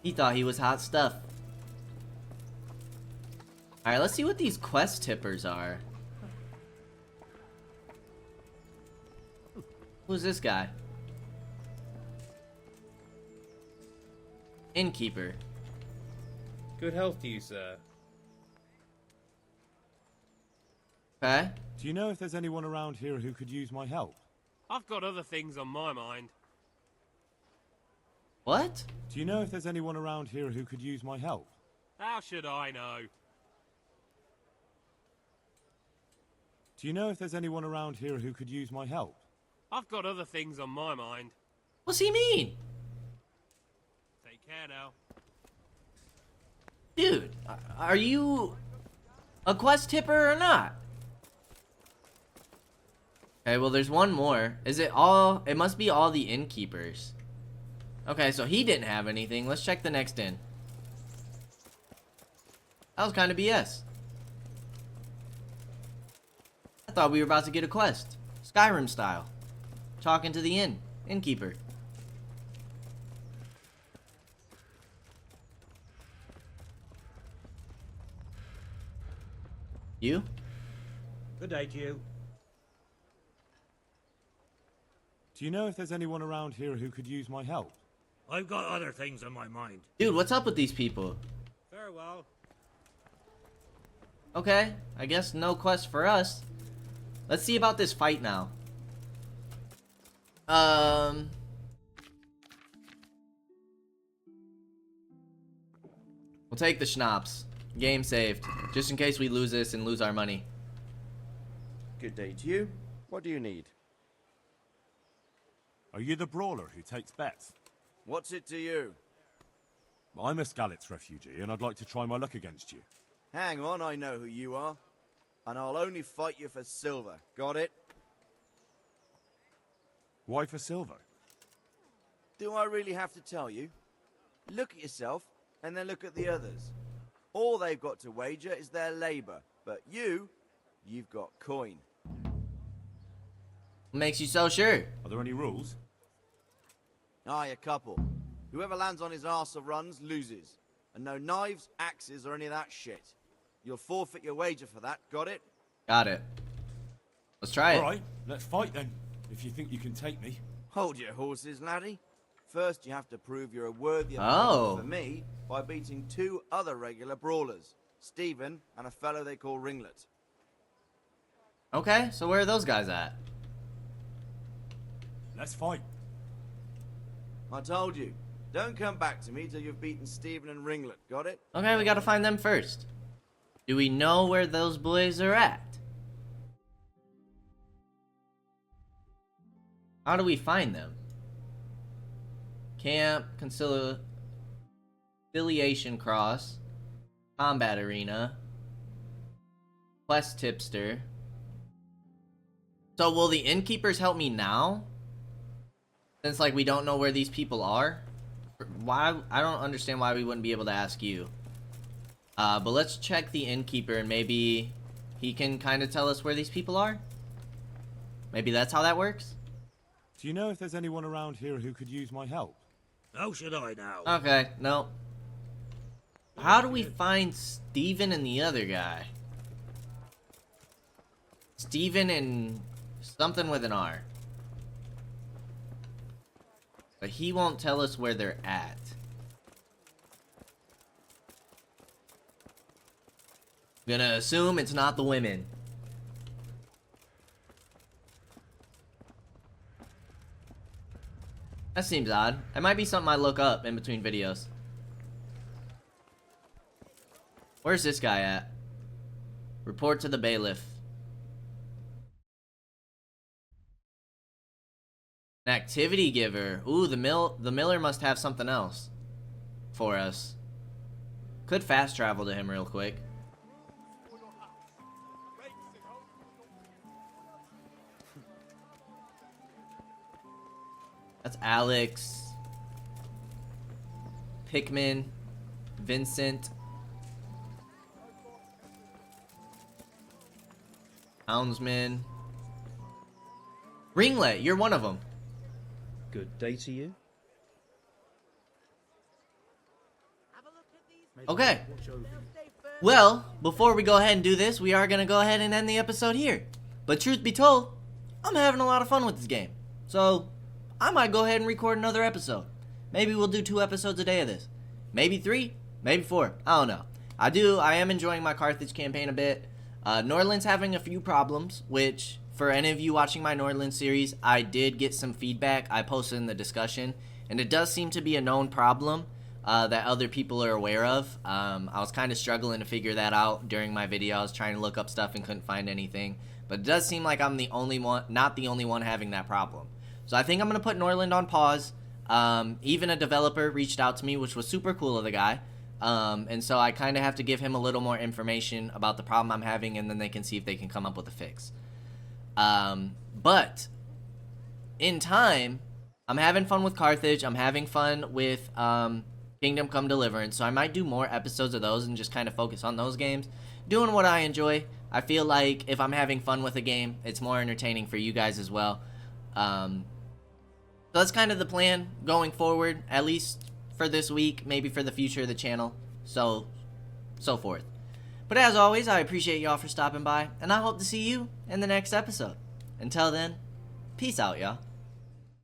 He thought he was hot stuff. Alright, let's see what these quest tippers are. Who's this guy? Innkeeper. Good health to you, sir. Okay. Do you know if there's anyone around here who could use my help? I've got other things on my mind. What? Do you know if there's anyone around here who could use my help? How should I know? Do you know if there's anyone around here who could use my help? I've got other things on my mind. What's he mean? Take care now. Dude, are you a quest tipper or not? Okay, well there's one more. Is it all? It must be all the innkeepers. Okay, so he didn't have anything. Let's check the next inn. That was kind of BS. I thought we were about to get a quest. Skyrim style. Talking to the innkeeper. You? Good day to you. Do you know if there's anyone around here who could use my help? I've got other things on my mind. Dude, what's up with these people? Farewell. Okay, I guess no quest for us. Let's see about this fight now. We'll take the schnapps. Game saved. Just in case we lose this and lose our money. Good day to you. What do you need? Are you the brawler who takes bets? What's it to you? I'm a Skalitz refugee, and I'd like to try my luck against you. Hang on, I know who you are. And I'll only fight you for silver. Got it? Why for silver? Do I really have to tell you? Look at yourself, and then look at the others. All they've got to wager is their labor. But you've got coin. What makes you so sure? Are there any rules? Aye, a couple. Whoever lands on his arse or runs, loses. And no knives, axes, or any of that shit. You'll forfeit your wager for that, got it? Got it. Let's try it. Alright, let's fight then, if you think you can take me. Hold your horses, laddie. First, you have to prove you're a worthy Oh. opponent for me by beating 2 other regular brawlers, Stephen and a fellow they call Ringlet. Okay, so where are those guys at? Let's fight. I told you, don't come back to me till you've beaten Stephen and Ringlet, got it? Okay, we gotta find them first. Do we know where those boys are at? How do we find them? Camp, conciliation cross, combat arena, quest tipster. So will the innkeepers help me now? Since like we don't know where these people are? Why? I don't understand why we wouldn't be able to ask you. But let's check the innkeeper and maybe he can kind of tell us where these people are? Maybe that's how that works? Do you know if there's anyone around here who could use my help? How should I now? Okay, no. How do we find Steven and the other guy? Steven and something with an R. But he won't tell us where they're at. Gonna assume it's not the women. That seems odd. It might be something I look up in between videos. Where's this guy at? Report to the bailiff. An activity giver. Ooh, the miller must have something else for us. Could fast travel to him real quick. That's Alex, Pickman, Vincent, Houndsman, Ringlet. You're one of them. Good day to you. Okay. Well, before we go ahead and do this, we are going to go ahead and end the episode here. But truth be told, I'm having a lot of fun with this game. So I might go ahead and record another episode. Maybe we'll do 2 episodes a day of this. Maybe 3, maybe 4. I don't know. I am enjoying my Carthage campaign a bit. Norland's having a few problems, which for any of you watching my Norland series, I did get some feedback. I posted in the discussion, and it does seem to be a known problem that other people are aware of. I was kind of struggling to figure that out during my video. I was trying to look up stuff and couldn't find anything. But it does seem like I'm the only one, not the only one having that problem. So I think I'm going to put Norland on pause. Even a developer reached out to me, which was super cool of the guy. And so I kind of have to give him a little more information about the problem I'm having, and then they can see if they can come up with a fix. But in time, I'm having fun with Carthage. I'm having fun with Kingdom Come Deliverance. So I might do more episodes of those and just kind of focus on those games. Doing what I enjoy. I feel like if I'm having fun with a game, it's more entertaining for you guys as well. So that's kind of the plan going forward, at least for this week, maybe for the future of the channel, so forth. But as always, I appreciate y'all for stopping by, and I hope to see you in the next episode. Until then, peace out, y'all.